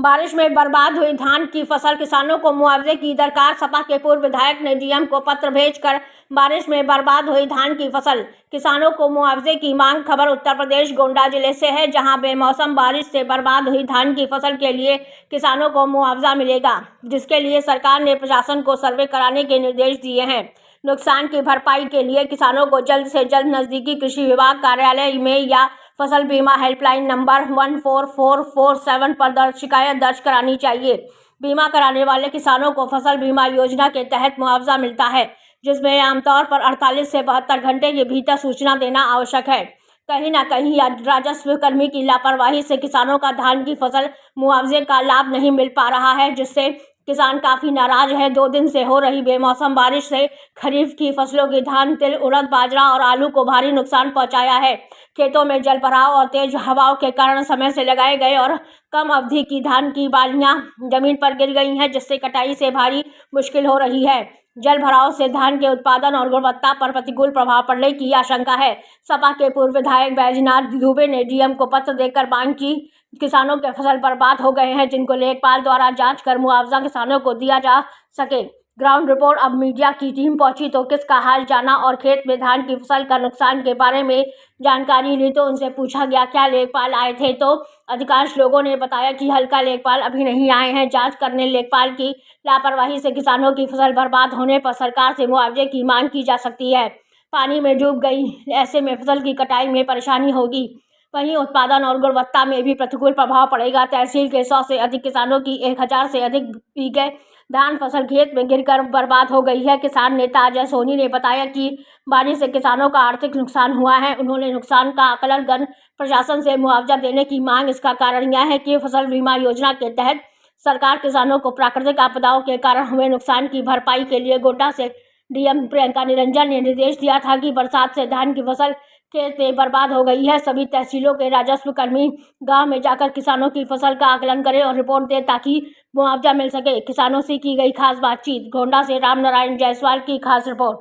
बारिश में बर्बाद हुई धान की फसल, किसानों को मुआवजे की दरकार। सपा के पूर्व विधायक ने डीएम को पत्र भेजकर बारिश में बर्बाद हुई धान की फसल, किसानों को मुआवजे की मांग। खबर उत्तर प्रदेश गोंडा जिले से है, जहां बेमौसम बारिश से बर्बाद हुई धान की फसल के लिए किसानों को मुआवजा मिलेगा, जिसके लिए सरकार ने प्रशासन को सर्वे कराने के निर्देश दिए हैं। नुकसान की भरपाई के लिए किसानों को जल्द से जल्द नजदीकी कृषि विभाग कार्यालय में या फसल बीमा हेल्पलाइन नंबर 14447 पर शिकायत दर्ज करानी चाहिए। बीमा कराने वाले किसानों को फसल बीमा योजना के तहत मुआवजा मिलता है, जिसमें आमतौर पर 48 से 72 घंटे के भीतर सूचना देना आवश्यक है। कहीं न कहीं राजस्व कर्मी की लापरवाही से किसानों का धान की फसल मुआवजे का लाभ नहीं मिल पा रहा है, जिससे किसान काफ़ी नाराज है। 2 दिन से हो रही बेमौसम बारिश से खरीफ की फसलों की धान, तिल, उड़द, बाजरा और आलू को भारी नुकसान पहुंचाया है। खेतों में जल भराव और तेज हवाओं के कारण समय से लगाए गए और कम अवधि की धान की बालियां जमीन पर गिर गई हैं, जिससे कटाई से भारी मुश्किल हो रही है। जल भराव से धान के उत्पादन और गुणवत्ता पर प्रतिकूल प्रभाव पड़ने की आशंका है। सपा के पूर्व विधायक बैजनाथ दुबे ने डीएम को पत्र देकर मांग की। किसानों के फसल बर्बाद हो गए हैं, जिनको लेखपाल द्वारा जांच कर मुआवजा किसानों को दिया जा सके। Ground report. अब मीडिया की टीम पहुंची तो किसका हाल जाना और खेत में धान की फसल का नुकसान के बारे में जानकारी ली तो उनसे पूछा गया क्या लेखपाल आए थे, तो अधिकांश लोगों ने बताया कि हल्का लेखपाल अभी नहीं आए हैं। जांच करने लेखपाल की लापरवाही से किसानों की फसल बर्बाद होने पर सरकार से मुआवजे की मांग की जा सकती है। पानी में डूब गई, ऐसे में फसल की कटाई में परेशानी होगी, वहीं उत्पादन और गुणवत्ता में भी प्रतिकूल प्रभाव पड़ेगा। तहसील के 100 से अधिक किसानों की 1000 से अधिक बीघे धान फसल खेत में गिरकर बर्बाद हो गई है। किसान नेता अजय सोनी ने बताया कि बारिश से किसानों का आर्थिक नुकसान हुआ है। उन्होंने नुकसान का आकलन कर प्रशासन से मुआवजा देने की मांग। इसका कारण यह है कि फसल बीमा योजना के तहत सरकार किसानों को प्राकृतिक आपदाओं के कारण हुए नुकसान की भरपाई के लिए गोंडा से डीएम प्रियंका निरंजन ने निर्देश दिया था कि बरसात से धान की फसल खेत में बर्बाद हो गई है। सभी तहसीलों के राजस्व कर्मी गांव में जाकर किसानों की फसल का आकलन करें और रिपोर्ट दें, ताकि मुआवजा मिल सके। किसानों से की गई खास बातचीत। गोंडा से राम नारायण जायसवाल की खास रिपोर्ट।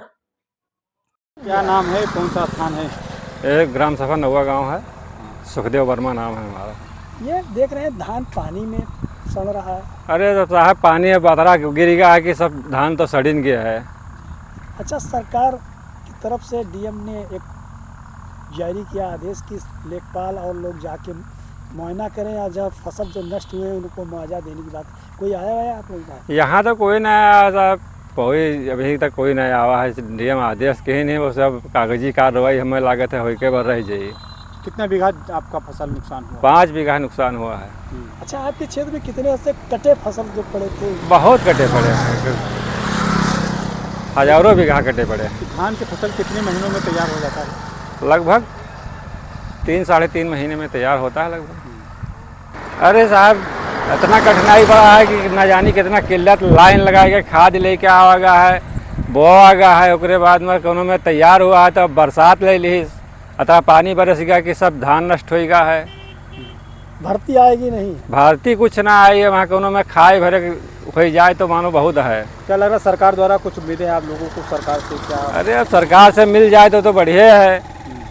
क्या नाम है, कौन सा स्थान है? एक ग्राम सभा नौवा गांव है, सुखदेव वर्मा नाम है हमारा। ये देख रहे हैं धान पानी में सड़ रहा है। अरे तो साहब पानी है, बदरा गिर गया है कि सब धान तो सड़िन गया है। अच्छा, सरकार की तरफ से डीएम ने एक जारी किया आदेश कि लेखपाल और लोग जाके मुआयना करें या जब फसल जो नष्ट हुए उनको मुआवजा देने की बात, कोई आया हुआ है आप लोग का? यहाँ तो कोई नहीं आया साहब, कोई अभी तक कोई नहीं आया है। डीएम आदेश कहीं नहीं, वो सब कागजी कार्रवाई हमें लागत है होके बर रह जाइए। कितना बीघा आपका फसल नुकसान हुआ? 5 बीघा नुकसान हुआ है। अच्छा, आपके क्षेत्र में कितने ऐसे कटे फसल जो पड़े थे? बहुत कटे पड़े हैं, हजारों बीघा कटे पड़े हैं। धान की फसल कितने महीनों में तैयार हो जाता है? लगभग 3 साढ़े 3 महीने में तैयार होता है लगभग। अरे साहब इतना कठिनाई पड़ा है कि न जानी कितना किल्लत, लाइन लगा के खाद लेके आवागा है, बोआगा है, उसके बाद में कोनो में तैयार हुआ है तो बरसात ले ली, अतः पानी बरस गया कि सब धान नष्ट हो गया है। भर्ती आएगी नहीं? भर्ती कुछ ना आई है, वहाँ कोनो में खाए भरे हो जाए तो मानो बहुत है। क्या लग रहा है सरकार द्वारा कुछ उम्मीदें आप लोगों को सरकार से क्या? अरे अब सरकार से मिल जाए तो बढ़िया है,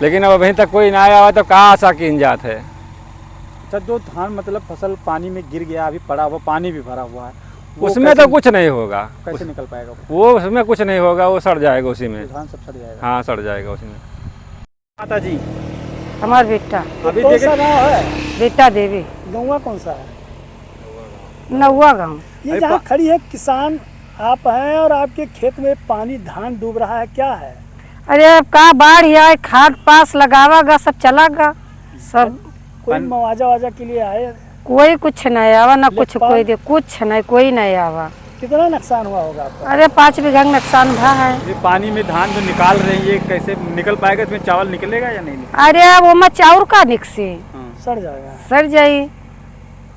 लेकिन अब अभी तक कोई ना आया हुआ तो कहाँ आशा की जात है। अच्छा, जो धान मतलब फसल पानी में गिर गया, अभी पड़ा हुआ पानी भी भरा हुआ है, उसमें तो कुछ नहीं होगा। कैसे निकल पाएगा वो उसमें कुछ नहीं होगा, वो सड़ जाएगा उसी में। धान सब सड़ जाएगा? हाँ सड़ जाएगा उसी में। माता जी, हमार बेटा अभी कौन सा गाँव है? बेटा देवी, गौवा कौन सा है? नौवा गाँव। ये जहाँ खड़ी है किसान आप हैं और आपके खेत में पानी धान डूब रहा है, क्या है? अरे अब का बाढ़ आए, खाद पास लगावागा, सब चलागा सब। कोई मुआवजा वाजा के लिए आए? कोई कुछ नहीं आवा, ना कुछ कोई दे, कुछ नहीं, कोई नहीं आवा। कितना नुकसान हुआ होगा आपका? अरे 5 बीघा नुकसान हुआ है। ये पानी में धान जो निकाल रहे हैं, ये कैसे निकल पाएगा? इसमें चावल निकलेगा या नहीं? अरे अब वो चाउर का निकसी सड़ जाएगा। सड़ जाई,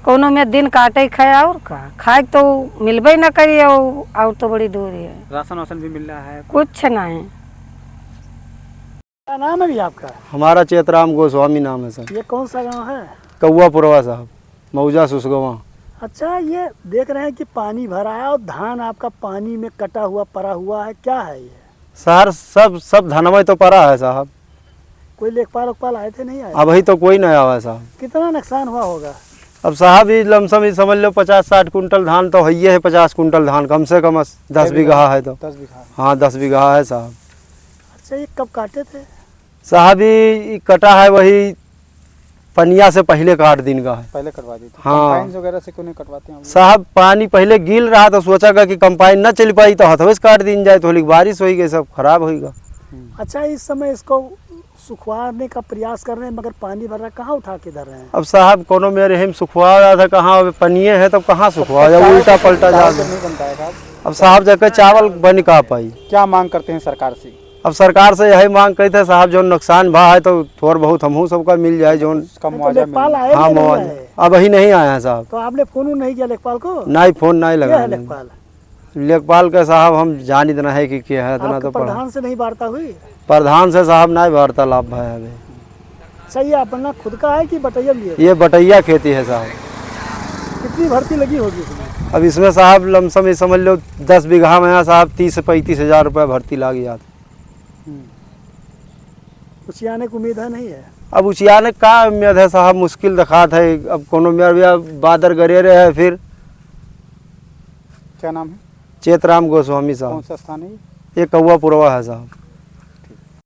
कोनो में दिन काटे खाए और का खाए तो मिलबे न करिए, और तो बड़ी दूर है। राशन वासन भी मिल रहा है? कुछ नहीं। क्या नाम है भी आपका? हमारा चेतराम गोस्वामी नाम है सर। ये कौन सा गांव है? कौआपुरवा साहब, मऊजा सुसगवा। अच्छा, ये देख रहे हैं कि पानी भरा है और धान आपका पानी में कटा हुआ पड़ा हुआ है, क्या है ये? सर सब धनवा तो पड़ा है साहब। कोई लेखपाल उखपाल आए थे, नहीं आए? अभी तो कोई नहीं आया है साहब। कितना नुकसान हुआ होगा? अब साहब ये लमसम ही समझ लो 50-60 कुंटल धान तो है 50 कुंटल धान कम से कम 10 बीघा है तो 10 बीघा। हाँ 10 बीघा है साहब। अच्छा ये कब काटे थे? साहब ये कटा है वही पनिया से पहले का 8 दिन का है। पहले कटवा दी थी। हाँ। कंपाइन वगैरह से क्यों नहीं कटवाते हैं? साहब पानी पहले गिल रहा तो सोचा कि कंपाइन न चल पाई तो हथवे से काट दिन जाए, थोड़ी बारिश होगी सब खराब होगा। अच्छा इस समय इसको सुखवाने का प्रयास कर रहे हैं मगर पानी भर रहा, कहाँ उठा के धर रहे हैं? अब साहब कोनो मेरे हिम सुखवा रहा था, कहाँ अब पनिये है तब कहाँ सुखवा जाए, उल्टा पलटा जा। नहीं बनता है साहब। अब साहब जाकर चावल बन का पाई। क्या मांग करते हैं सरकार से? अब सरकार से यही मांग कही थे साहब जो नुकसान भा है तो थोड़ा बहुत हमहू सबका मिल जाए जो। उसका मुआवजा लेखपाल आए हाँ कि नहीं मुआवजा आए? अब ही नहीं आया है साहब। तो आपने फोन नहीं किया लेखपाल को? नहीं फोन नहीं क्या लगा है लेखपाल? लेखपाल के साहब हम जान इतना है कि क्या है इतना आपके तो पढ़ा। प्रधान से नहीं वार्ता हुई? प्रधान से साहब नहीं वार्तालाप भाई अभी। सही है, अपना खुद का है कि बटैया लिए? ये बटैया खेती है साहब। कितनी भर्ती लगी होगी इसमें? अब इसमें साहब लमसम ही समझ लो 10 बीघा में साहब 30 से 35 हज़ार रुपये भर्ती लागी जाती। उचियाने की उम्मीद है नहीं है? अब उचियाने का उम्मीद है साहब, मुश्किल दिखात है। अब कोनो मेरा बादर गरेरे है फिर। क्या नाम है? चेतराम गोस्वामी कौन साहब। सा स्थान है? ये कौआ पुरवा है साहब।